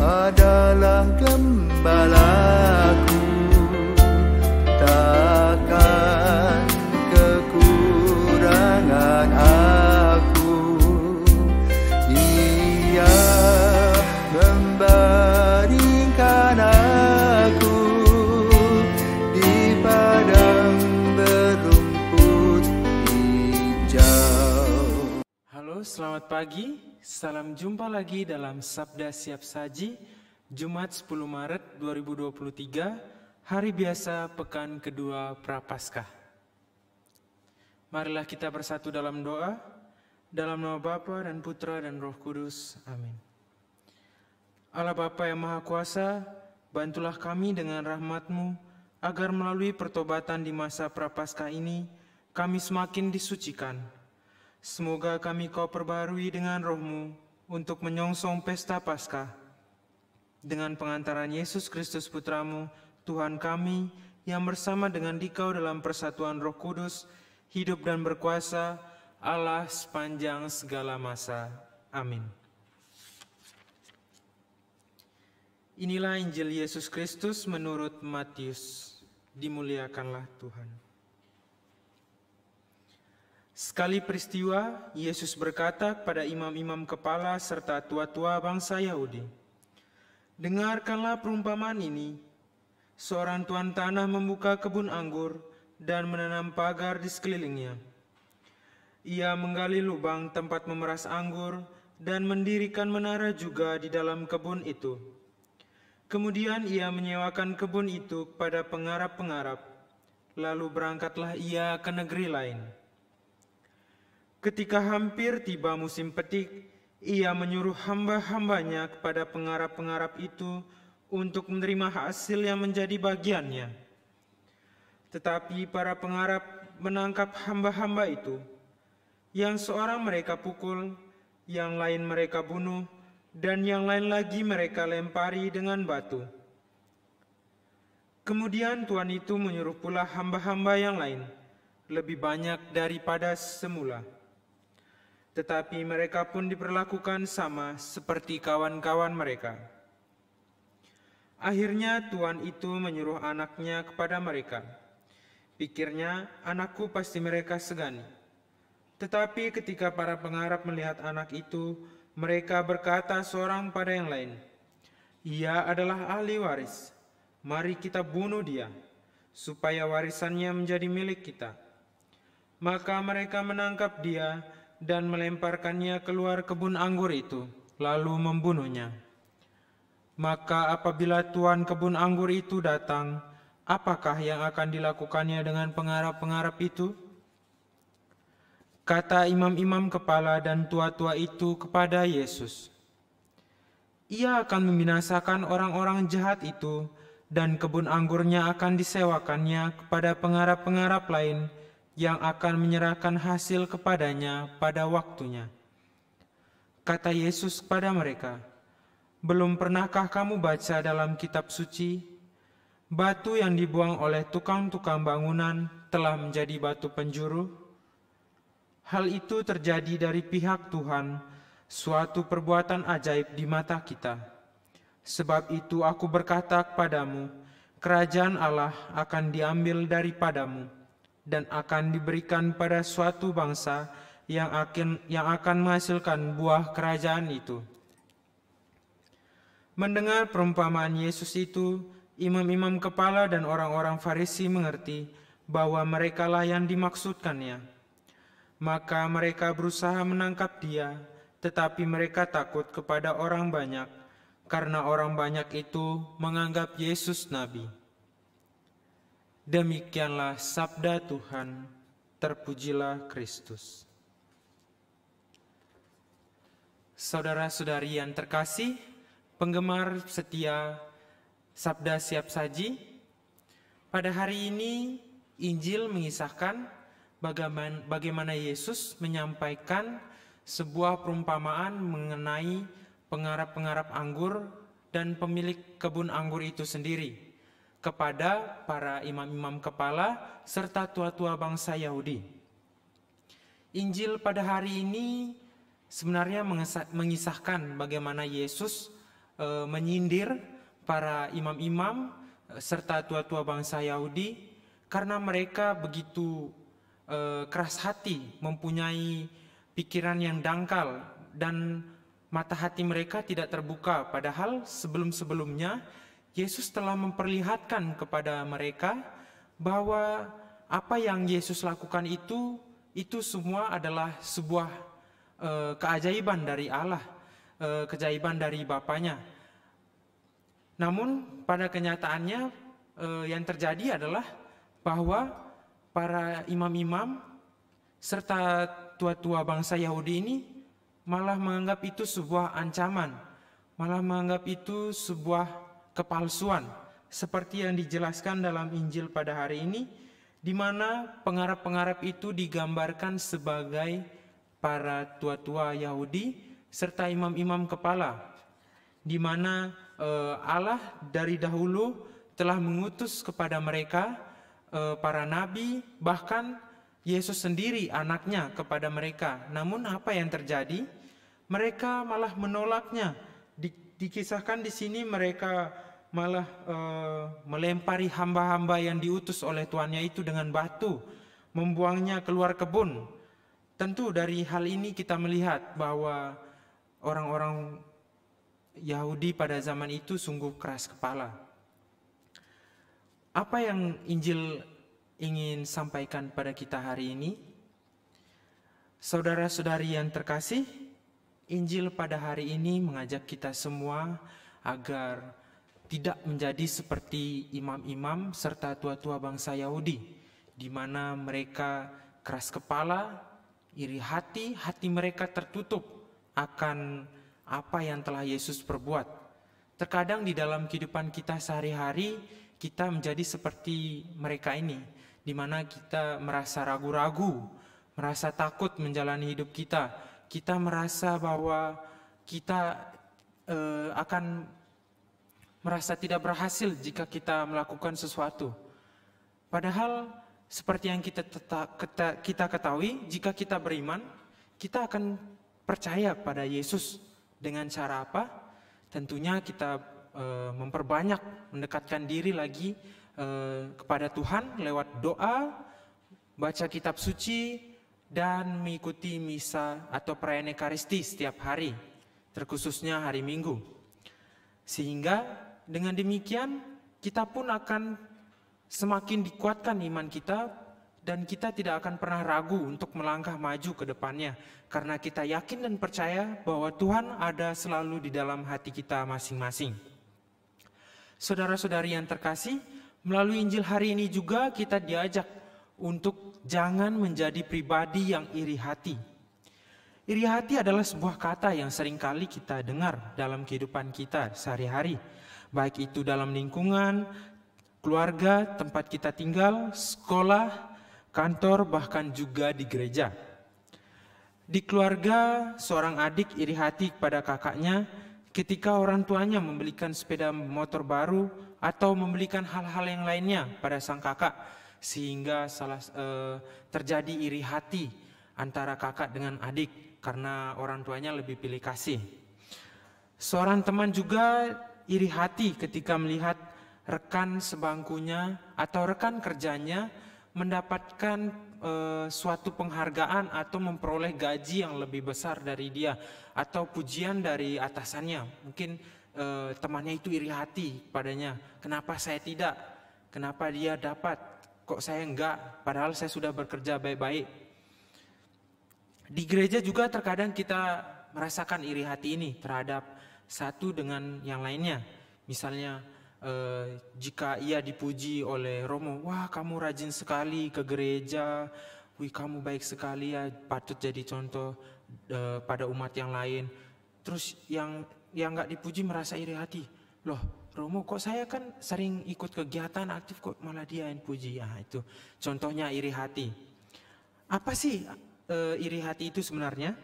adalah gembalaku, takkan kekurangan aku. Ia membaringkan aku di padang berumput hijau. Halo, selamat pagi. Salam jumpa lagi dalam Sabda Siap Saji, Jumat 10 Maret 2023, hari biasa pekan kedua Prapaskah. Marilah kita bersatu dalam doa, dalam nama Bapa dan Putra dan Roh Kudus. Amin. Allah Bapa yang Maha Kuasa, bantulah kami dengan rahmat-Mu, agar melalui pertobatan di masa Prapaskah ini, kami semakin disucikan. Semoga kami Kau perbarui dengan Roh-Mu untuk menyongsong pesta Paskah. Dengan pengantaran Yesus Kristus Putra-Mu, Tuhan kami, yang bersama dengan Dikau dalam persatuan Roh Kudus, hidup dan berkuasa, Allah sepanjang segala masa. Amin. Inilah Injil Yesus Kristus menurut Matius. Dimuliakanlah Tuhan. Sekali peristiwa, Yesus berkata kepada imam-imam kepala serta tua-tua bangsa Yahudi, "Dengarkanlah perumpamaan ini. Seorang tuan tanah membuka kebun anggur dan menanam pagar di sekelilingnya. Ia menggali lubang tempat memeras anggur dan mendirikan menara juga di dalam kebun itu. Kemudian ia menyewakan kebun itu kepada pengarap-pengarap, lalu berangkatlah ia ke negeri lain. Ketika hampir tiba musim petik, ia menyuruh hamba-hambanya kepada pengarap-pengarap itu untuk menerima hasil yang menjadi bagiannya. Tetapi para pengarap menangkap hamba-hamba itu, yang seorang mereka pukul, yang lain mereka bunuh, dan yang lain lagi mereka lempari dengan batu. Kemudian Tuan itu menyuruh pula hamba-hamba yang lain, lebih banyak daripada semula. Tetapi mereka pun diperlakukan sama seperti kawan-kawan mereka. Akhirnya Tuan itu menyuruh anaknya kepada mereka. Pikirnya, anakku pasti mereka segani. Tetapi ketika para pengarap melihat anak itu, mereka berkata seorang pada yang lain, 'Ia adalah ahli waris. Mari kita bunuh dia, supaya warisannya menjadi milik kita.' Maka mereka menangkap dia dan melemparkannya keluar kebun anggur itu, lalu membunuhnya. Maka apabila tuan kebun anggur itu datang, apakah yang akan dilakukannya dengan pengarap-pengarap itu?" Kata imam-imam kepala dan tua-tua itu kepada Yesus, "Ia akan membinasakan orang-orang jahat itu, dan kebun anggurnya akan disewakannya kepada pengarap-pengarap lain yang akan menyerahkan hasil kepadanya pada waktunya." Kata Yesus kepada mereka, "Belum pernahkah kamu baca dalam kitab suci, batu yang dibuang oleh tukang-tukang bangunan telah menjadi batu penjuru? Hal itu terjadi dari pihak Tuhan, suatu perbuatan ajaib di mata kita. Sebab itu aku berkata kepadamu, kerajaan Allah akan diambil daripadamu dan akan diberikan pada suatu bangsa yang akan menghasilkan buah kerajaan itu." Mendengar perumpamaan Yesus itu, imam-imam kepala dan orang-orang Farisi mengerti bahwa merekalah yang dimaksudkannya. Maka mereka berusaha menangkap dia, tetapi mereka takut kepada orang banyak, karena orang banyak itu menganggap Yesus nabi. Demikianlah sabda Tuhan, terpujilah Kristus. Saudara-saudari yang terkasih, penggemar setia Sabda Siap Saji, pada hari ini Injil mengisahkan bagaimana Yesus menyampaikan sebuah perumpamaan mengenai pengarap-pengarap anggur dan pemilik kebun anggur itu sendiri kepada para imam-imam kepala serta tua-tua bangsa Yahudi. Injil pada hari ini sebenarnya mengisahkan bagaimana Yesus menyindir para imam-imam serta tua-tua bangsa Yahudi karena mereka begitu keras hati, mempunyai pikiran yang dangkal dan mata hati mereka tidak terbuka. Padahal sebelum-sebelumnya Yesus telah memperlihatkan kepada mereka bahwa apa yang Yesus lakukan itu semua adalah sebuah keajaiban dari Allah, keajaiban dari Bapanya. Namun pada kenyataannya yang terjadi adalah bahwa para imam-imam serta tua-tua bangsa Yahudi ini malah menganggap itu sebuah ancaman, malah menganggap itu sebuah kepalsuan, seperti yang dijelaskan dalam Injil pada hari ini, di mana pengarap-pengarap itu digambarkan sebagai para tua-tua Yahudi serta imam-imam kepala, di mana Allah dari dahulu telah mengutus kepada mereka para nabi, bahkan Yesus sendiri anaknya kepada mereka. Namun apa yang terjadi? Mereka malah menolaknya. Dikisahkan di sini mereka malah melempari hamba-hamba yang diutus oleh tuannya itu dengan batu, membuangnya keluar kebun. Tentu dari hal ini kita melihat bahwa orang-orang Yahudi pada zaman itu sungguh keras kepala. Apa yang Injil ingin sampaikan pada kita hari ini? Saudara-saudari yang terkasih, Injil pada hari ini mengajak kita semua agar tidak menjadi seperti imam-imam serta tua-tua bangsa Yahudi, di mana mereka keras kepala, iri hati, hati mereka tertutup akan apa yang telah Yesus perbuat. Terkadang di dalam kehidupan kita sehari-hari, kita menjadi seperti mereka ini, di mana kita merasa ragu-ragu, merasa takut menjalani hidup kita. Kita merasa bahwa kita akan merasa tidak berhasil jika kita melakukan sesuatu. Padahal seperti yang kita ketahui, jika kita beriman, kita akan percaya pada Yesus. Dengan cara apa? Tentunya kita memperbanyak, mendekatkan diri lagi kepada Tuhan lewat doa, baca kitab suci, dan mengikuti misa atau perayaan Ekaristi setiap hari, terkhususnya hari Minggu. Sehingga dengan demikian kita pun akan semakin dikuatkan iman kita, dan kita tidak akan pernah ragu untuk melangkah maju ke depannya, karena kita yakin dan percaya bahwa Tuhan ada selalu di dalam hati kita masing-masing. Saudara-saudari yang terkasih, melalui Injil hari ini juga kita diajak untuk jangan menjadi pribadi yang iri hati. Iri hati adalah sebuah kata yang seringkali kita dengar dalam kehidupan kita sehari-hari, baik itu dalam lingkungan, keluarga, tempat kita tinggal, sekolah, kantor, bahkan juga di gereja. Di keluarga, seorang adik iri hati kepada kakaknya ketika orang tuanya membelikan sepeda motor baru atau membelikan hal-hal yang lainnya pada sang kakak, sehingga terjadi iri hati antara kakak dengan adik karena orang tuanya lebih pilih kasih. Seorang teman juga iri hati ketika melihat rekan sebangkunya atau rekan kerjanya mendapatkan suatu penghargaan atau memperoleh gaji yang lebih besar dari dia atau pujian dari atasannya. Mungkin temannya itu iri hati padanya. Kenapa saya tidak? Kenapa dia dapat? Kok saya enggak? Padahal saya sudah bekerja baik-baik. Di gereja juga terkadang kita merasakan iri hati ini terhadap satu dengan yang lainnya. Misalnya jika ia dipuji oleh Romo, wah kamu rajin sekali ke gereja, wih kamu baik sekali ya, patut jadi contoh pada umat yang lain. Terus yang nggak dipuji merasa iri hati, loh Romo kok saya kan sering ikut kegiatan aktif kok malah dia yang puji. Ya itu contohnya iri hati. Apa sih iri hati itu sebenarnya?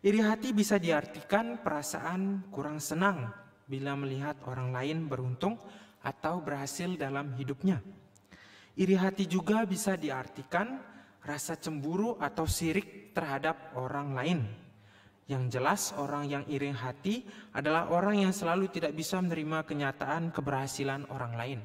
Iri hati bisa diartikan perasaan kurang senang bila melihat orang lain beruntung atau berhasil dalam hidupnya. Iri hati juga bisa diartikan rasa cemburu atau sirik terhadap orang lain. Yang jelas orang yang iri hati adalah orang yang selalu tidak bisa menerima kenyataan keberhasilan orang lain.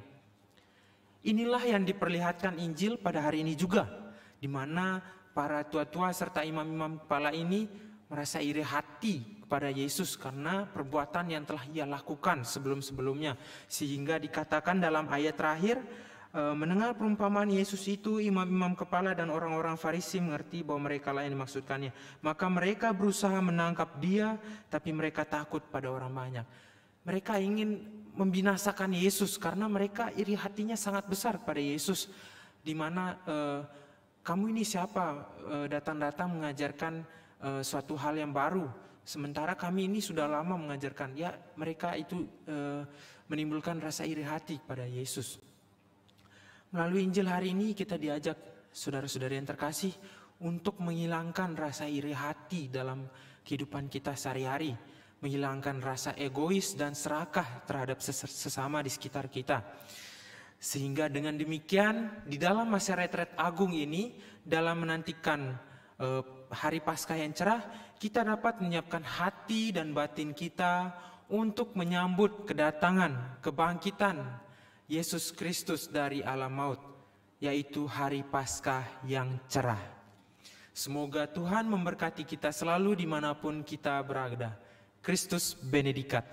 Inilah yang diperlihatkan Injil pada hari ini juga, di mana para tua-tua serta imam-imam kepala ini merasa iri hati kepada Yesus karena perbuatan yang telah ia lakukan sebelum-sebelumnya. Sehingga dikatakan dalam ayat terakhir, mendengar perumpamaan Yesus itu, imam-imam kepala dan orang-orang Farisi mengerti bahwa mereka lah yang dimaksudkannya. Maka mereka berusaha menangkap dia, tapi mereka takut pada orang banyak. Mereka ingin membinasakan Yesus karena mereka iri hatinya sangat besar pada Yesus. Di mana kamu ini siapa datang-datang mengajarkan suatu hal yang baru, sementara kami ini sudah lama mengajarkan. Ya, mereka itu menimbulkan rasa iri hati pada Yesus. Melalui Injil hari ini kita diajak, saudara-saudari yang terkasih, untuk menghilangkan rasa iri hati dalam kehidupan kita sehari-hari, menghilangkan rasa egois dan serakah terhadap sesama di sekitar kita. Sehingga dengan demikian di dalam masa retret agung ini, dalam menantikan hari Paskah yang cerah, kita dapat menyiapkan hati dan batin kita untuk menyambut kedatangan kebangkitan Yesus Kristus dari alam maut, yaitu hari Paskah yang cerah. Semoga Tuhan memberkati kita selalu dimanapun kita berada. Kristus benedikat.